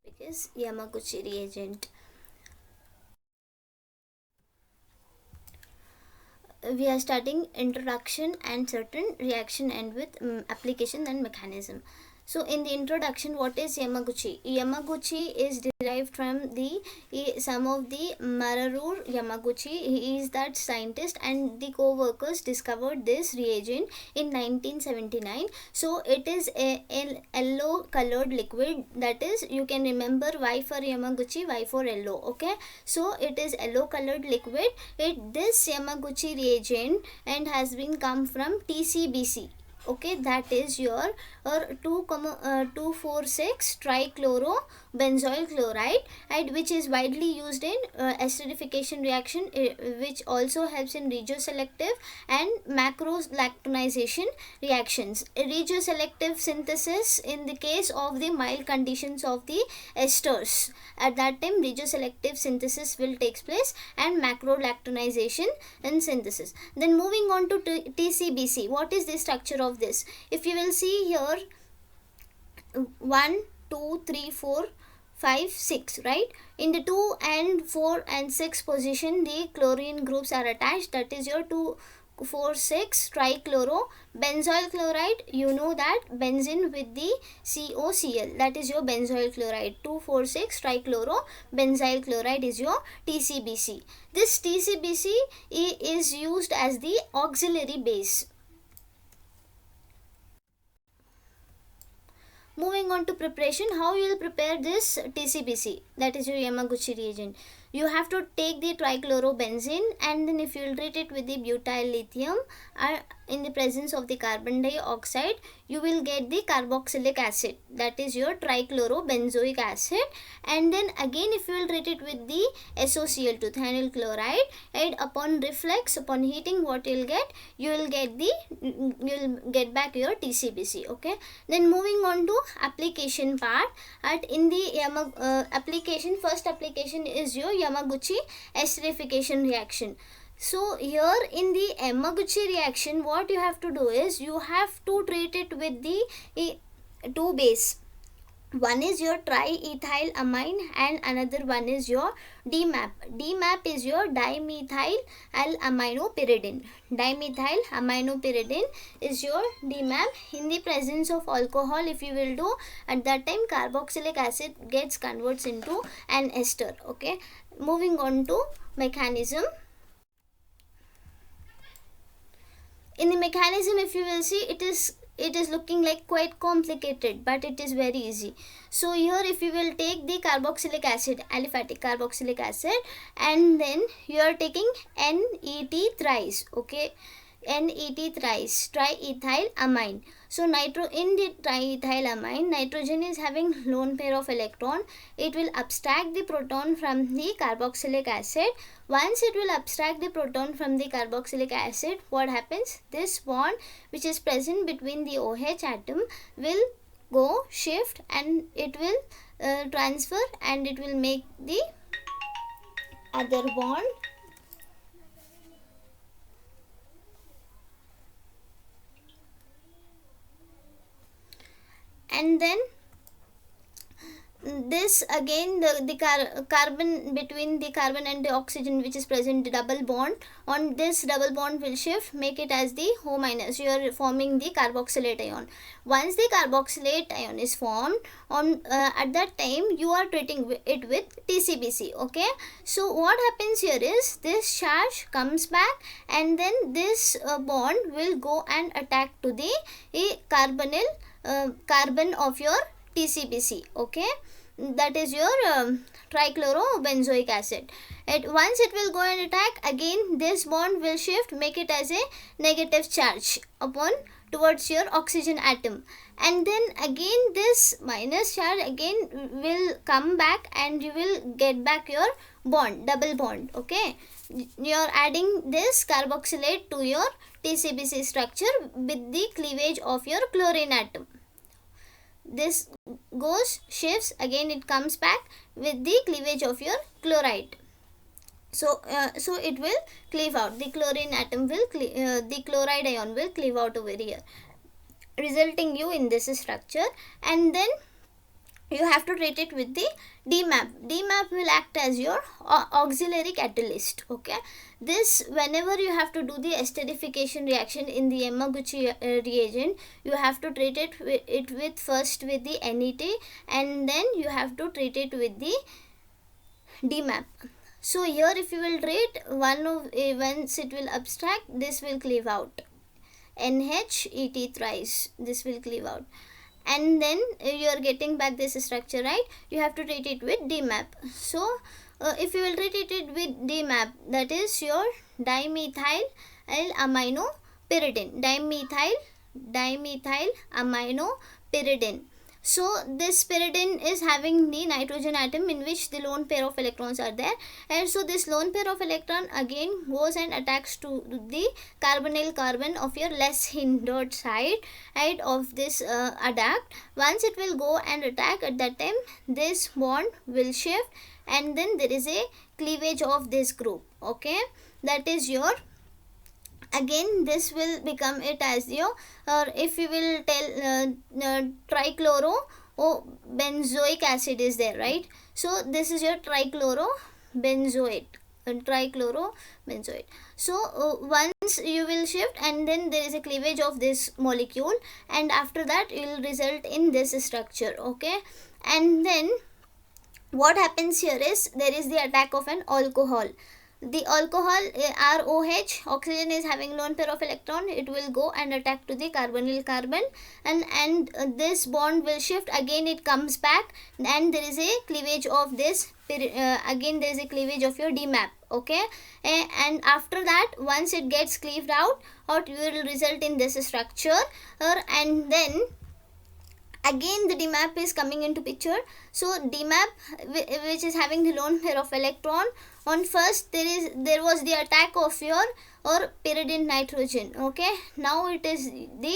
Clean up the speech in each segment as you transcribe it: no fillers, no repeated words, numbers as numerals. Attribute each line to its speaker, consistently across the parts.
Speaker 1: Is Yamaguchi reagent. We are studying introduction and certain reaction and with application and mechanism. So in the introduction, what is Yamaguchi? Yamaguchi is derived from the some of the Mararur Yamaguchi. He is that scientist, and the co-workers discovered this reagent in 1979. So it is a yellow colored liquid. That is, you can remember Y for Yamaguchi, Y for yellow. Okay, so it is yellow colored liquid. This Yamaguchi reagent and has been come from TCBC. Okay, that is your 2,246 trichloro benzoyl chloride, and which is widely used in esterification reaction, which also helps in regioselective and macrolactonization reactions. Regioselective synthesis in the case of the mild conditions of the esters. At that time, regioselective synthesis will take place, and macrolactonization and synthesis. Then moving on to TCBC. What is the structure of this? If you will see here, 1 2 3 4 5 6, right? In the 2 and 4 and 6 position, the chlorine groups are attached. That is your 2,4,6 trichloro benzoyl chloride. You know that benzene with the COCl, that is your benzoyl chloride. 2,4,6 trichloro benzyl chloride is your TCBC. This TCBC is used as the auxiliary base. Moving on to preparation, how you will prepare this TCBC, that is your Yamaguchi reagent. You have to take the trichlorobenzene, and then if you will treat it with the butyl lithium in the presence of the carbon dioxide, you will get the carboxylic acid, that is your trichlorobenzoic acid. And then again, if you will treat it with the SOCl2, thionyl chloride, and upon reflex, upon heating, what you will get? You will get back your TCBC. Okay, then moving on to application part. In the application, first application is your Yamaguchi esterification reaction. So here in the Yamaguchi reaction, what you have to do is you have to treat it with the two base. One is your triethylamine and another one is your DMAP. DMAP is your dimethyl aminopyridine. Dimethyl aminopyridine is your DMAP. In the presence of alcohol, if you will do, at that time carboxylic acid gets converts into an ester. Okay, moving on to mechanism. In the mechanism, if you will see, it is looking like quite complicated, but it is very easy. So here, if you will take the carboxylic acid, aliphatic carboxylic acid, and then you are taking NET thrice. Okay, NET thrice, triethylamine. So in the triethylamine, nitrogen is having lone pair of electron. It will abstract the proton from the carboxylic acid. Once it will abstract the proton from the carboxylic acid, what happens? This bond which is present between the OH atom will go shift, and it will transfer, and it will make the other bond. And then this again, the carbon between the carbon and the oxygen which is present, the double bond, on this double bond will shift, make it as the O minus. You are forming the carboxylate ion. Once the carboxylate ion is formed, at that time you are treating it with TCBC. Okay, so what happens here is this charge comes back, and then this bond will go and attack to the carbon of your TCBC. Okay, that is your trichlorobenzoic acid. Once it will go and attack, again this bond will shift, make it as a negative charge upon towards your oxygen atom, and then again this minus charge again will come back, and you will get back your bond, double bond. Okay, you are adding this carboxylate to your TCBC structure with the cleavage of your chlorine atom. This goes, shifts, again it comes back with the cleavage of your chloride. So it will cleave out, the chlorine atom will the chloride ion will cleave out over here, resulting you in this structure. And then you have to treat it with the DMAP. DMAP will act as your auxiliary catalyst. Okay, this, whenever you have to do the esterification reaction in the Yamaguchi reagent, you have to treat it with first with the NET, and then you have to treat it with the DMAP. So here if you will treat one of once it will abstract, this will cleave out. NHET thrice, this will cleave out, and then you are getting back this structure, right? You have to treat it with DMAP. So if you will treat it with DMAP, that is your dimethyl aminopyridine, dimethyl aminopyridine. So this pyridine is having the nitrogen atom in which the lone pair of electrons are there, and so this lone pair of electron again goes and attacks to the carbonyl carbon of your less hindered side of this adapt. Once it will go and attack, at that time this bond will shift, and then there is a cleavage of this group. Okay, that is your, again this will become it as your, or if you will tell trichloro benzoic acid is there, right? So this is your trichlorobenzoate. So once you will shift, and then there is a cleavage of this molecule, and after that it will result in this structure. Okay, and then what happens here is there is the attack of an alcohol. The alcohol ROH, oxygen is having lone pair of electron, it will go and attack to the carbonyl carbon, and this bond will shift, again it comes back, and there is a cleavage of this again there is a cleavage of your DMAP. Okay, and after that once it gets cleaved out, you will result in this structure, and then again the DMAP is coming into picture. So DMAP, which is having the lone pair of electron, on first there was the attack of your pyridine nitrogen. Okay, now it is the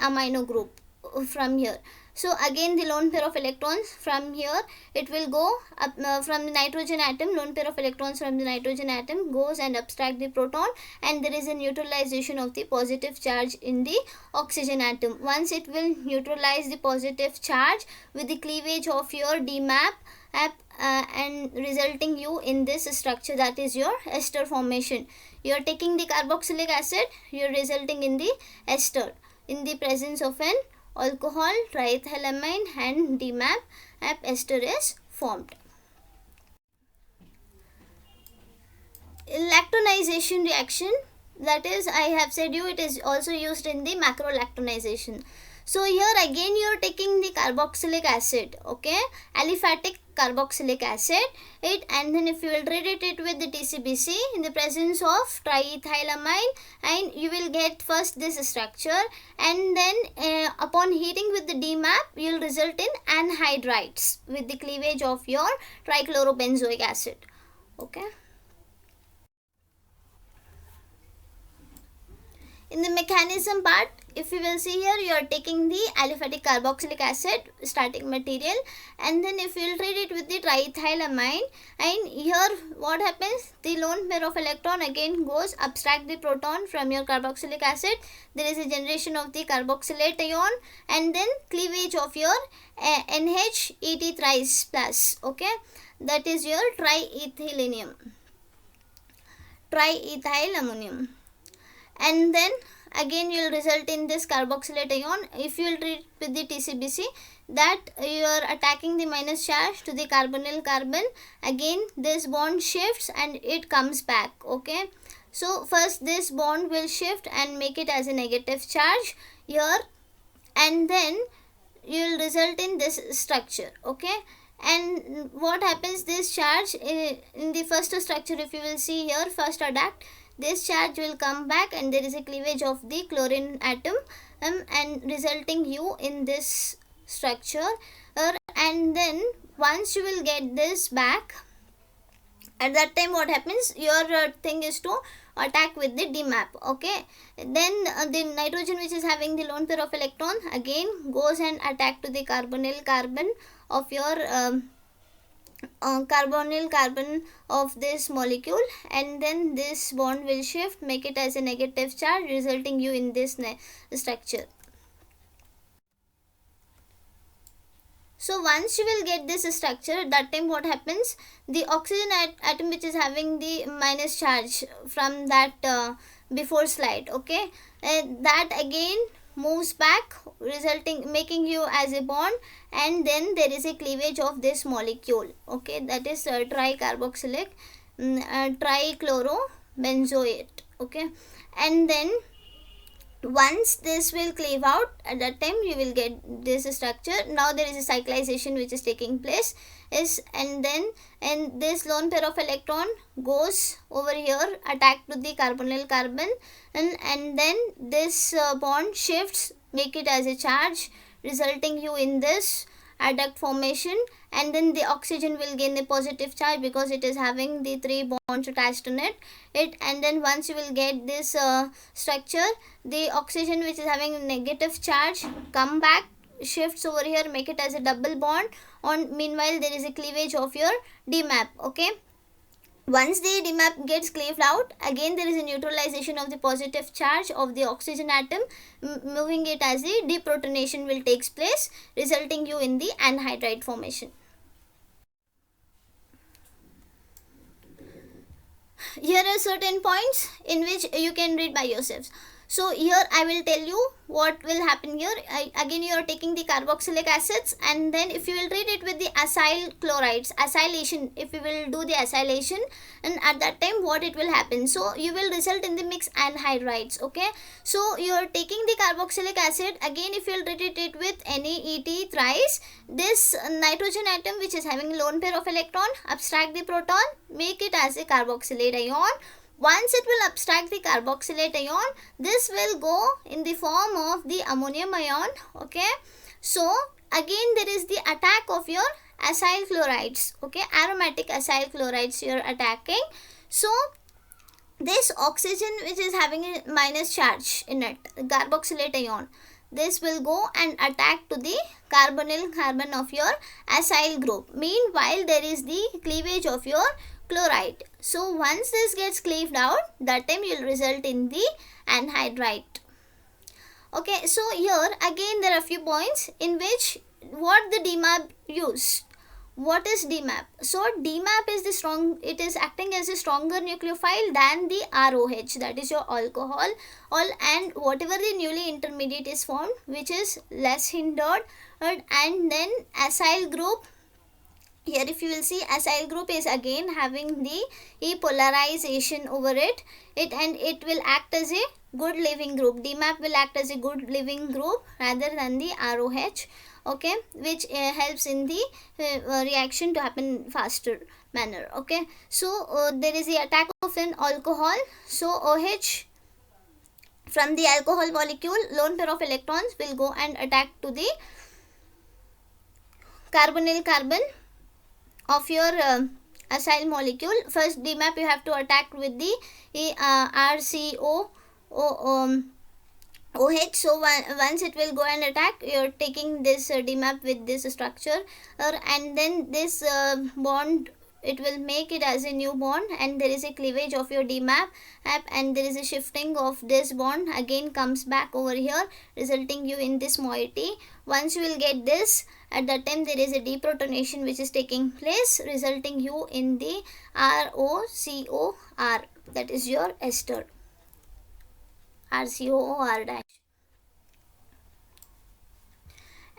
Speaker 1: amino group from here. So again the lone pair of electrons from here, it will go up from the nitrogen atom, lone pair of electrons from the nitrogen atom goes and abstract the proton, and there is a neutralization of the positive charge in the oxygen atom. Once it will neutralize the positive charge with the cleavage of your DMAP and resulting you in this structure, that is your ester formation. You are taking the carboxylic acid, you are resulting in the ester in the presence of an alcohol, triethylamine and DMAP, ester is formed. Lactonization reaction, that is, I have said you, it is also used in the macrolactonization. So here again you are taking the carboxylic acid, okay, aliphatic carboxylic acid, and then if you will treat it with the TCBC in the presence of triethylamine, and you will get first this structure, and then upon heating with the DMAP you will result in anhydrides with the cleavage of your trichlorobenzoic acid. Okay. In the mechanism part, if you will see here, you are taking the aliphatic carboxylic acid starting material, and then if you will treat it with the triethylamine, and here what happens, the lone pair of electron again goes abstract the proton from your carboxylic acid, there is a generation of the carboxylate ion, and then cleavage of your NHET thrice plus. Okay, that is your triethyl ammonium, and then again you will result in this carboxylate ion. If you will treat with the TCBC, that you are attacking the minus charge to the carbonyl carbon, again this bond shifts and it comes back. Okay, so first this bond will shift and make it as a negative charge here, and then you will result in this structure. Okay, and what happens, this charge in the first structure, if you will see here, first adapt, this charge will come back and there is a cleavage of the chlorine atom and resulting you in this structure, and then once you will get this back, at that time what happens, your thing is to attack with the DMAP. Okay, then the nitrogen which is having the lone pair of electron again goes and attack to the carbonyl carbon of your carbonyl carbon of this molecule, and then this bond will shift, make it as a negative charge, resulting you in this structure. So once you will get this structure, that time what happens, the oxygen atom which is having the minus charge from that before slide, okay, that again moves back, resulting making you as a bond, and then there is a cleavage of this molecule, okay, that is tricarboxylic trichlorobenzoate, okay. And then once this will cleave out, at that time you will get this structure. Now there is a cyclization which is taking place, is, and this lone pair of electron goes over here, attack to the carbonyl carbon, and then this bond shifts, make it as a charge, resulting you in this adduct formation, and then the oxygen will gain the positive charge because it is having the 3 bonds attached in it. And then once you will get this structure, the oxygen which is having negative charge come back, shifts over here, make it as a double bond. On meanwhile there is a cleavage of your DMAP, okay. Once the DMAP gets cleaved out, again there is a neutralization of the positive charge of the oxygen atom, moving it as the deprotonation will takes place, resulting you in the anhydride formation. Here are certain points in which you can read by yourselves. So here I will tell you what will happen here. Again you are taking the carboxylic acids, and then if you will treat it with the acyl chlorides, acylation, if you will do the acylation, and at that time what it will happen, so you will result in the mixed anhydrides, okay. So you are taking the carboxylic acid, again if you will treat it with NaET thrice, this nitrogen atom which is having lone pair of electron, abstract the proton, make it as a carboxylate ion. Once it will abstract the carboxylate ion, this will go in the form of the ammonium ion, okay. So again there is the attack of your acyl chlorides, okay, aromatic acyl chlorides you are attacking. So this oxygen which is having a minus charge in it, carboxylate ion, this will go and attack to the carbonyl carbon of your acyl group. Meanwhile there is the cleavage of your chloride. So once this gets cleaved out, that time you will result in the anhydride. Okay, so here again there are few points in which what the DMAP used. What is DMAP? So DMAP is the strong, it is acting as a stronger nucleophile than the ROH, that is your alcohol, and whatever the newly intermediate is formed which is less hindered, and then acyl group. Here if you will see, acyl group is again having the polarization over it, and it will act as a good leaving group. DMAP will act as a good leaving group rather than the ROH, okay, which helps in the reaction to happen faster manner, okay. So there is the attack of an alcohol, so OH from the alcohol molecule, lone pair of electrons will go and attack to the carbonyl carbon of your acyl molecule. First DMAP you have to attack with the RCO OH. So once it will go and attack, you are taking this DMAP with this structure, and then this bond, it will make it as a new bond, and there is a cleavage of your DMAP, and there is a shifting of this bond, again comes back over here, resulting you in this moiety. Once you will get this, at that time there is a deprotonation which is taking place, resulting you in the ROCOR, that is your ester, RCOOR dash.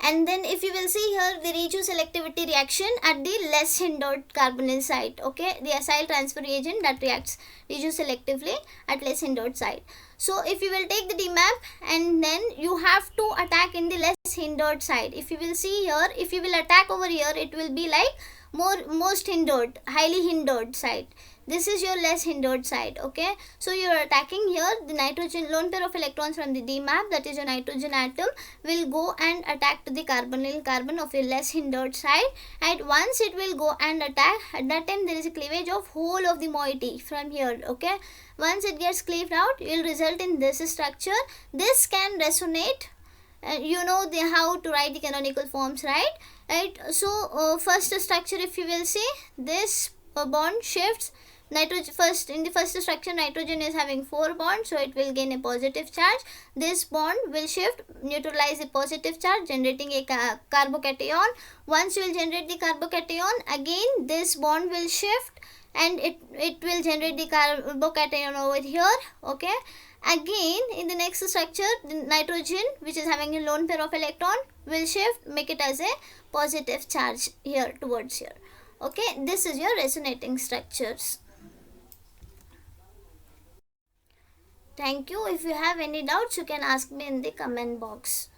Speaker 1: And then if you will see here, the regioselectivity reaction at the less hindered carbonyl site, okay, the acyl transfer reagent that reacts regioselectively at less hindered site. So if you will take the DMAP, and then you have to attack in the less hindered side. If you will see here, if you will attack over here, it will be like most hindered, highly hindered side. This is your less hindered side, okay. So you are attacking here, the nitrogen, lone pair of electrons from the DMAP, that is your nitrogen atom, will go and attack to the carbonyl carbon of your less hindered side, and once it will go and attack, at that time there is a cleavage of whole of the moiety from here, okay. Once it gets cleaved out, you will result in this structure. This can resonate, you know how to write the canonical forms, right. So first structure, if you will see, this bond shifts. First, in the first structure, nitrogen is having 4 bonds, so it will gain a positive charge. This bond will shift, neutralize the positive charge, generating a carbocation. Once you will generate the carbocation, again this bond will shift and it will generate the carbocation over here. Okay, again in the next structure, the nitrogen, which is having a lone pair of electron, will shift, make it as a positive charge here towards here. Okay, this is your resonating structures. Thank you. If you have any doubts, you can ask me in the comment box.